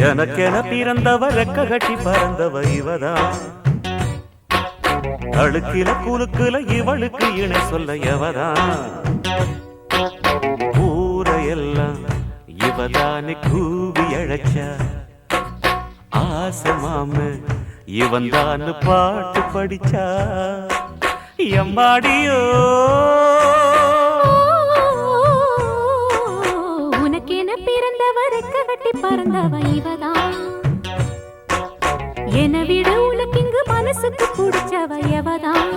எனக்கென பிறந்தவ ரெக்க கட்டி பறந்தவ இவதான் அழுக்கில குலுக்குல இவளுக்கு இணை சொல்ல எவதான் ஊரையெல்லாம் இவதானே கூவி அழைச்சா ஆசமாம இவன் தான் பாட்டு படிச்சா எம்மாடியோ உனக்கென பிறந்தவ ரெக்க கட்டி பறந்தவ இவதான் என விட உனக்கு இங்கு மனசுக்கு பிடிச்சவ எவதான்